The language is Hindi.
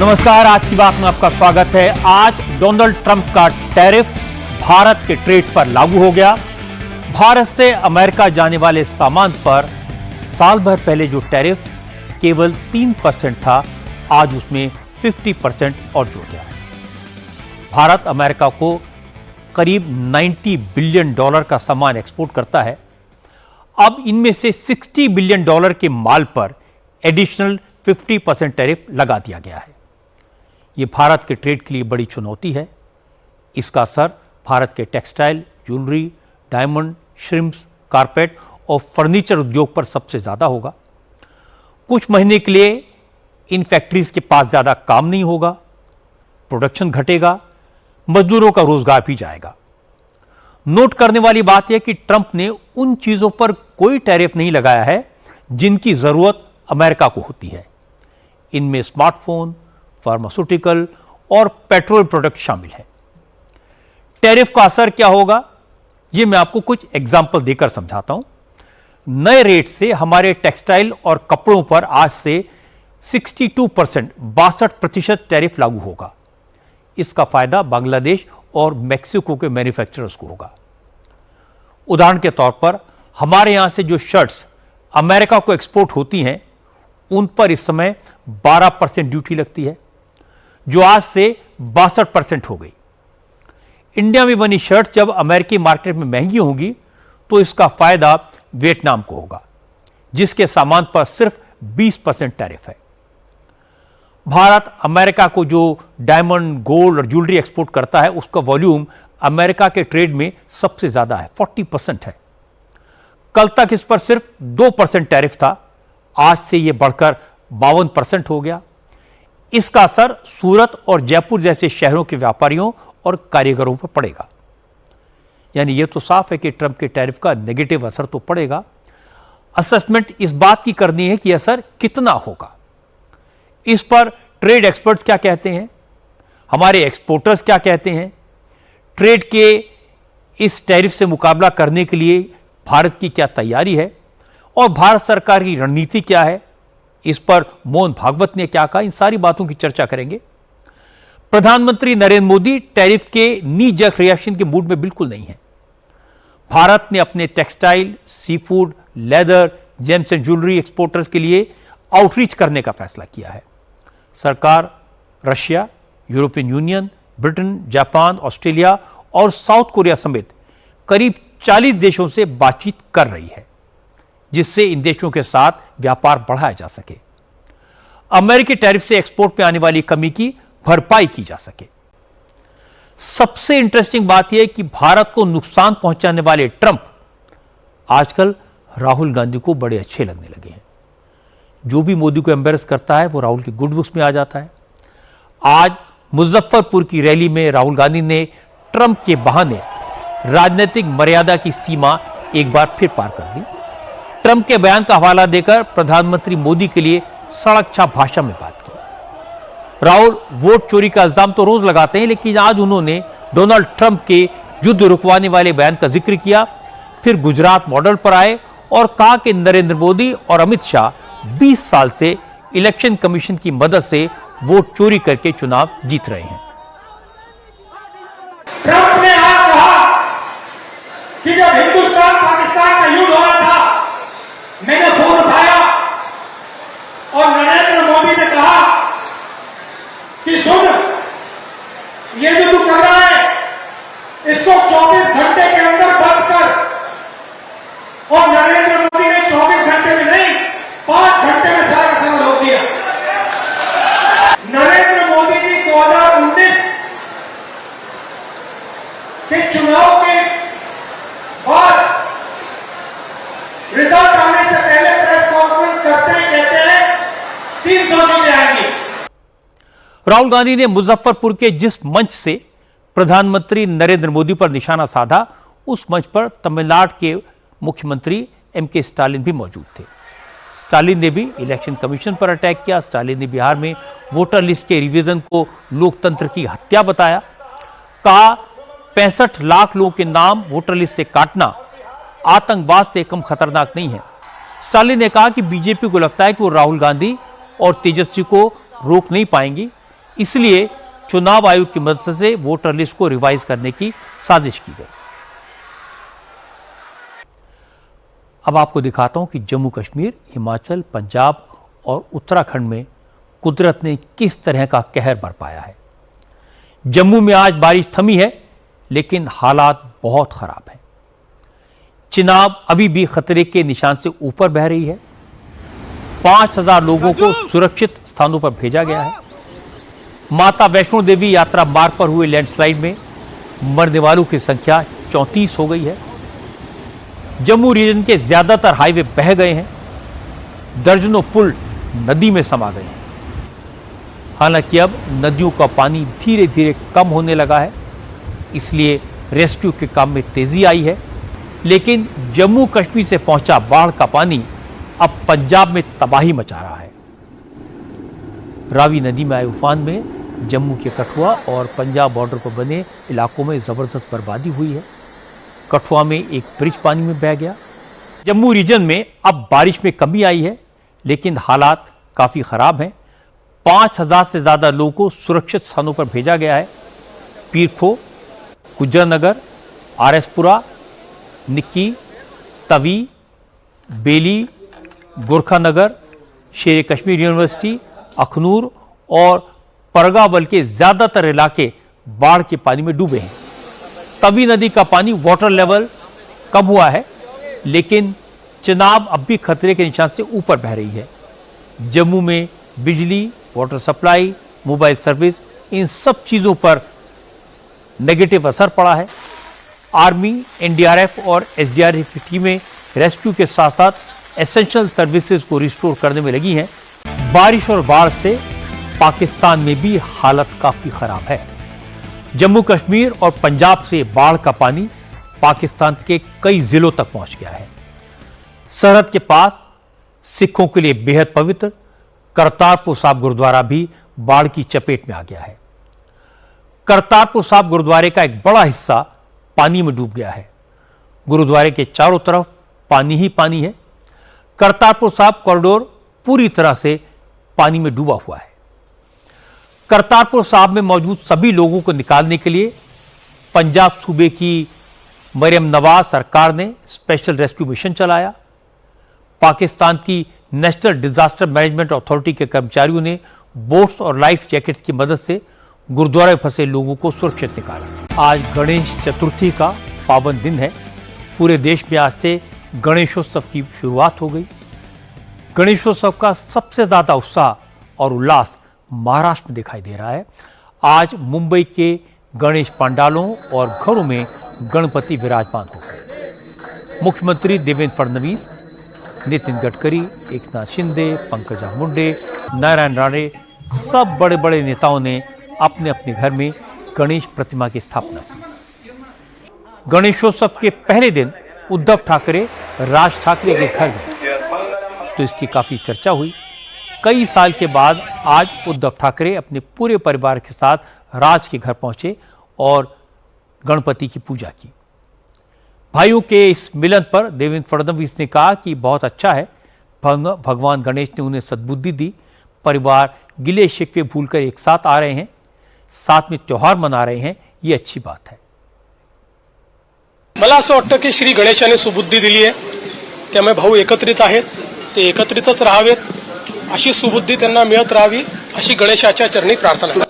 नमस्कार, आज की बात में आपका स्वागत है। आज डोनाल्ड ट्रंप का टैरिफ भारत के ट्रेड पर लागू हो गया। भारत से अमेरिका जाने वाले सामान पर साल भर पहले जो टैरिफ केवल 3% था, आज उसमें 50% और जुड़ गया है। भारत अमेरिका को करीब $90 बिलियन का सामान एक्सपोर्ट करता है। अब इनमें से $60 बिलियन के माल पर एडिशनल 50% टैरिफ लगा दिया गया है। यह भारत के ट्रेड के लिए बड़ी चुनौती है। इसका असर भारत के textile, jewellery, diamond, shrimps, carpet और फर्नीचर उद्योग पर सबसे ज्यादा होगा। कुछ महीने के लिए इन फैक्ट्रीज के पास ज्यादा काम नहीं होगा, प्रोडक्शन घटेगा, मजदूरों का रोजगार भी जाएगा। नोट करने वाली बात यह कि ट्रंप ने उन चीजों पर कोई टैरिफ नहीं लगाया है जिनकी जरूरत अमेरिका को होती है। इनमें स्मार्टफोन, फार्मास्यूटिकल और पेट्रोल प्रोडक्ट शामिल हैं। टैरिफ का असर क्या होगा, यह मैं आपको कुछ एग्जाम्पल देकर समझाता हूं। नए रेट से हमारे टेक्सटाइल और कपड़ों पर आज से 62% टैरिफ लागू होगा। इसका फायदा बांग्लादेश और मेक्सिको के मैन्युफैक्चरर्स को होगा। उदाहरण के तौर पर हमारे यहां से जो शर्ट्स अमेरिका को एक्सपोर्ट होती हैं, उन पर इस समय 12% ड्यूटी लगती है, जो आज से 62% हो गई। इंडिया में बनी शर्ट्स जब अमेरिकी मार्केट में महंगी होंगी तो इसका फायदा वियतनाम को होगा, जिसके सामान पर सिर्फ 20% टैरिफ है। भारत अमेरिका को जो डायमंड, गोल्ड और ज्वेलरी एक्सपोर्ट करता है, उसका वॉल्यूम अमेरिका के ट्रेड में सबसे ज्यादा है, 40% है। कल तक इस पर सिर्फ 2% टैरिफ था, आज से यह बढ़कर 52% हो गया। इसका असर सूरत और जयपुर जैसे शहरों के व्यापारियों और कारीगरों पर पड़ेगा। यानी यह तो साफ है कि ट्रंप के टैरिफ का नेगेटिव असर तो पड़ेगा। असेसमेंट इस बात की करनी है कि असर कितना होगा। इस पर ट्रेड एक्सपर्ट्स क्या कहते हैं, हमारे एक्सपोर्टर्स क्या कहते हैं, ट्रेड के इस टैरिफ से मुकाबला करने के लिए भारत की क्या तैयारी है और भारत सरकार की रणनीति क्या है, इस पर मोहन भागवत ने क्या कहा, इन सारी बातों की चर्चा करेंगे। प्रधानमंत्री नरेंद्र मोदी टैरिफ के नी जर्क रिएक्शन के मूड में बिल्कुल नहीं है। भारत ने अपने textile, seafood, leather, gems and jewellery exporters के लिए आउटरीच करने का फैसला किया है। सरकार Russia, European Union, Britain, Japan, Australia और साउथ कोरिया समेत करीब 40 देशों से बातचीत कर रही है, जिससे इन देशों के साथ व्यापार बढ़ाया जा सके, अमेरिकी टैरिफ से एक्सपोर्ट में आने वाली कमी की भरपाई की जा सके। सबसे इंटरेस्टिंग बात यह है कि भारत को नुकसान पहुंचाने वाले ट्रंप आजकल राहुल गांधी को बड़े अच्छे लगने लगे हैं। जो भी मोदी को एम्बेरस करता है वो राहुल की गुड बुक्स में आ जाता है। आज मुजफ्फरपुर की रैली में राहुल गांधी ने ट्रंप के बहाने राजनीतिक मर्यादा की सीमा एक बार फिर पार कर दी। ट्रंप के बयान का हवाला देकर प्रधानमंत्री मोदी के लिए सड़क छाप भाषा में बात की। राहुल वोट चोरी का इल्जाम तो रोज लगाते हैं, लेकिन आज उन्होंने डोनाल्ड ट्रंप के युद्ध रुकवाने वाले बयान का जिक्र किया। फिर गुजरात मॉडल पर आए और कहा कि नरेंद्र मोदी और अमित शाह 20 साल से इलेक्शन कमीशन की मदद से वोट चोरी करके चुनाव जीत रहे हैं। ट्रंप ने आज कहा कि जब हिंदुस्तान पाकिस्तान का युद्ध हो रहा था, मैंने फोन उठाया और नरेंद्र मोदी से कहा कि सुन, ये जो तू कर रहा है इसको 24 घंटे के अंदर बंद कर। और नरेंद्र मोदी ने 24 घंटे में नहीं, 5 घंटे में सारा का सारा रोक दिया। नरेंद्र मोदी जी 2019 के चुनाव के बाद रिजल्ट आने से पहले प्रेस कॉन्फ्रेंस करते हैं, कहते हैं 300 सीटें आएंगी। राहुल गांधी ने मुजफ्फरपुर के जिस मंच से प्रधानमंत्री नरेंद्र मोदी पर निशाना साधा, उस मंच पर तमिलनाडु के मुख्यमंत्री एमके स्टालिन भी मौजूद थे। स्टालिन ने भी इलेक्शन कमीशन पर अटैक किया। स्टालिन ने बिहार में वोटर लिस्ट के रिवीजन को लोकतंत्र की हत्या बताया। कहा 65 लाख लोगों के नाम वोटर लिस्ट से काटना आतंकवाद से कम खतरनाक नहीं है। स्टालिन ने कहा कि बीजेपी को लगता है कि वो राहुल गांधी और तेजस्वी को रोक नहीं पाएंगी, इसलिए चुनाव आयोग की मदद से वोटर लिस्ट को रिवाइज करने की साजिश की गई। अब आपको दिखाता हूं कि जम्मू कश्मीर, हिमाचल, पंजाब और उत्तराखंड में कुदरत ने किस तरह का कहर बरपाया है। जम्मू में आज बारिश थमी है, लेकिन हालात बहुत खराब हैं। चिनाब अभी भी खतरे के निशान से ऊपर बह रही है। 5000 लोगों को सुरक्षित स्थानों पर भेजा गया है। माता वैष्णो देवी यात्रा मार्ग पर हुए लैंडस्लाइड में मरने वालों की संख्या 34 हो गई है। जम्मू रीजन के ज्यादातर हाईवे बह गए हैं। दर्जनों पुल नदी में समा गए हैं। हालांकि अब नदियों का पानी धीरे धीरे कम होने लगा है, इसलिए रेस्क्यू के काम में तेजी आई है। लेकिन जम्मू कश्मीर से पहुंचा बाढ़ का पानी अब पंजाब में तबाही मचा रहा है। रावी नदी में आए उफान में जम्मू के कठुआ और पंजाब बॉर्डर पर बने इलाकों में जबरदस्त बर्बादी हुई है। कठुआ में एक ब्रिज पानी में बह गया। जम्मू रीजन में अब बारिश में कमी आई है, लेकिन हालात काफी खराब हैं। 5000 से ज्यादा लोगों को सुरक्षित स्थानों पर भेजा गया है। पीरखो, गुज्जरनगर, आरएसपुरा, निक्की, तवी, बेली, गोरखानगर, शेर कश्मीर यूनिवर्सिटी, अखनूर और परगावल के ज्यादातर इलाके बाढ़ के पानी में डूबे हैं। तवी नदी का पानी वाटर लेवल कम हुआ है, लेकिन चिनाब अब भी खतरे के निशान से ऊपर बह रही है। जम्मू में बिजली, वाटर सप्लाई, मोबाइल सर्विस, इन सब चीज़ों पर नेगेटिव असर पड़ा है। आर्मी, एनडीआरएफ और एसडीआरएफ की टीमें रेस्क्यू के साथ साथ एसेंशियल सर्विसेज को रिस्टोर करने में लगी हैं। बारिश और बाढ़ से पाकिस्तान में भी हालत काफी खराब है। जम्मू कश्मीर और पंजाब से बाढ़ का पानी पाकिस्तान के कई जिलों तक पहुंच गया है। सरहद के पास सिखों के लिए बेहद पवित्र करतारपुर साहिब गुरुद्वारा भी बाढ़ की चपेट में आ गया है। करतारपुर साहिब गुरुद्वारे का एक बड़ा हिस्सा पानी में डूब गया है। गुरुद्वारे के चारों तरफ पानी ही पानी है। करतारपुर साहिब कॉरिडोर पूरी तरह से पानी में डूबा हुआ है। करतारपुर साहिब में मौजूद सभी लोगों को निकालने के लिए पंजाब सूबे की मरियम नवाज सरकार ने स्पेशल रेस्क्यू मिशन चलाया। पाकिस्तान की नेशनल डिजास्टर मैनेजमेंट अथॉरिटी के कर्मचारियों ने बोट्स और लाइफ जैकेट्स की मदद से गुरुद्वारे में फंसे लोगों को सुरक्षित निकाला। आज गणेश चतुर्थी का पावन दिन है। पूरे देश में आज से गणेशोत्सव की शुरुआत हो गई। गणेशोत्सव का सबसे ज्यादा उत्साह और उल्लास महाराष्ट्र में दिखाई दे रहा है। आज मुंबई के गणेश पंडालों और घरों में गणपति विराजमान हो गए। मुख्यमंत्री देवेंद्र फडणवीस, नितिन गडकरी, एकनाथ शिंदे, पंकजा मुंडे, नारायण राणे, सब बड़े बड़े नेताओं ने अपने अपने घर में गणेश प्रतिमा की स्थापना की। गणेशोत्सव के पहले दिन उद्धव ठाकरे राज ठाकरे के घर गए तो इसकी काफी चर्चा हुई। कई साल के बाद आज उद्धव ठाकरे अपने पूरे परिवार के साथ राज के घर पहुंचे और गणपति की पूजा की। भाइयों के इस मिलन पर देवेंद्र फडणवीस ने कहा कि बहुत अच्छा है, भगवान गणेश ने उन्हें सद्बुद्धि दी। परिवार गिले शिकवे भूलकर एक साथ आ रहे हैं, साथ में त्योहार मना रहे हैं, ये अच्छी बात है। मला असं वाटतं की श्री गणेशाने सुबुद्धी दिली आहे, त्यामुळे भाऊ एकत्रित आहेत, ते एकत्रितच राहावेत, अशी सुबुद्धी त्यांना मिळत राहावी अशी गणेशाच्या चरणी प्रार्थना।